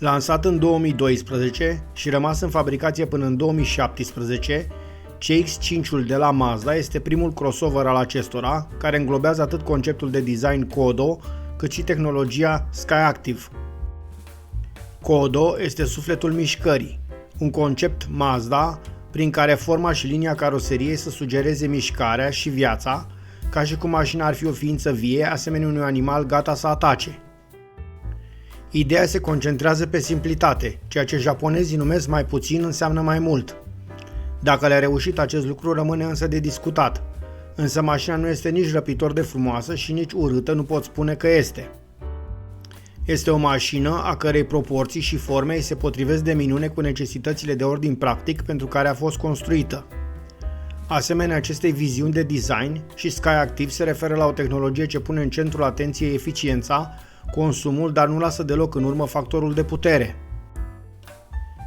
Lansat în 2012 și rămas în fabricație până în 2017, CX-5-ul de la Mazda este primul crossover al acestora, care înglobează atât conceptul de design Kodo, cât și tehnologia Skyactiv. Kodo este sufletul mișcării, un concept Mazda prin care forma și linia caroseriei să sugereze mișcarea și viața, ca și cum mașina ar fi o ființă vie, asemenea unui animal gata să atace. Ideea se concentrează pe simplitate, ceea ce japonezii numesc mai puțin înseamnă mai mult. Dacă le-a reușit acest lucru, rămâne însă de discutat. Însă mașina nu este nici răpitor de frumoasă și nici urâtă, nu pot spune că este. Este o mașină a cărei proporții și forme îi se potrivesc de minune cu necesitățile de ordin practic pentru care a fost construită. Asemenea acestei viziuni de design, și Skyactiv se referă la o tehnologie ce pune în centrul atenției eficiența, consumul, dar nu lasă deloc în urmă factorul de putere.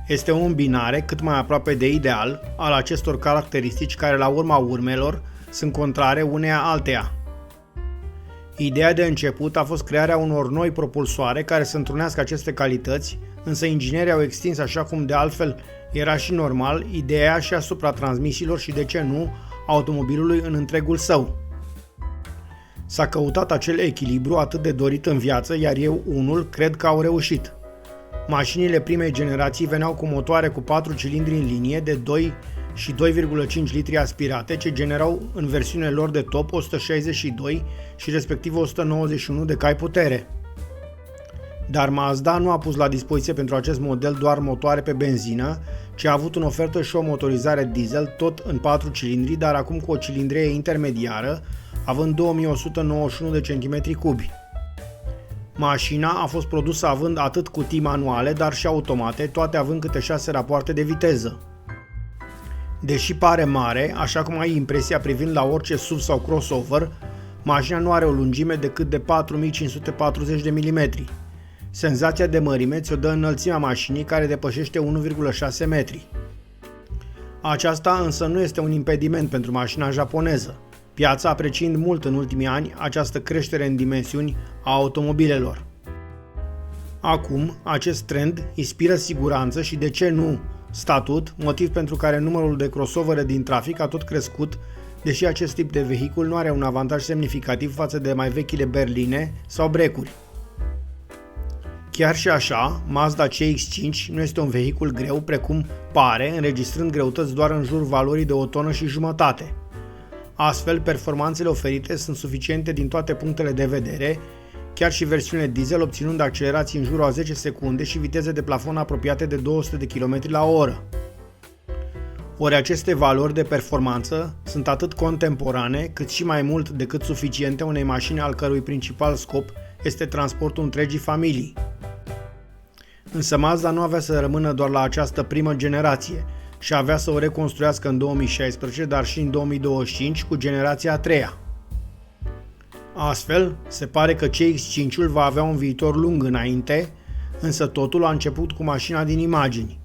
Este o îmbinare cât mai aproape de ideal al acestor caracteristici care la urma urmelor sunt contrare uneia alteia. Ideea de început a fost crearea unor noi propulsoare care să întrunească aceste calități, însă inginerii au extins, așa cum de altfel era și normal, ideea și asupra transmisiilor și, de ce nu, automobilului în întregul său. S-a căutat acel echilibru atât de dorit în viață, iar eu unul cred că au reușit. Mașinile primei generații veneau cu motoare cu 4 cilindri în linie de 2 și 2,5 litri aspirate, ce generau în versiunile lor de top 162 și respectiv 191 de cai putere. Dar Mazda nu a pus la dispoziție pentru acest model doar motoare pe benzină, ci a avut în ofertă și o motorizare diesel tot în 4 cilindri, dar acum cu o cilindrie intermediară, având 2191 de centimetri cubi. Mașina a fost produsă având atât cutii manuale, dar și automate, toate având câte 6 rapoarte de viteză. Deși pare mare, așa cum ai impresia privind la orice SUV sau crossover, mașina nu are o lungime decât de 4540 de mm. Senzația de mărime ți-o dă înălțimea mașinii, care depășește 1,6 metri. Aceasta însă nu este un impediment pentru mașina japoneză, piața apreciind mult în ultimii ani această creștere în dimensiuni a automobilelor. Acum, acest trend inspiră siguranță și, de ce nu, statut, motiv pentru care numărul de crossovere din trafic a tot crescut, deși acest tip de vehicul nu are un avantaj semnificativ față de mai vechile berline sau brecuri. Chiar și așa, Mazda CX-5 nu este un vehicul greu precum pare, înregistrând greutăți doar în jurul valorii de 1,5 tone. Astfel, performanțele oferite sunt suficiente din toate punctele de vedere, chiar și versiunile diesel obținând accelerații în jurul a 10 secunde și viteze de plafon apropiate de 200 de km la oră. Ori aceste valori de performanță sunt atât contemporane, cât și mai mult decât suficiente unei mașini al cărui principal scop este transportul întregii familii. Însă Mazda nu avea să rămână doar la această primă generație și avea să o reconstruiască în 2016, dar și în 2025 cu generația a treia. Astfel, se pare că CX-5-ul va avea un viitor lung înainte, însă totul a început cu mașina din imagini.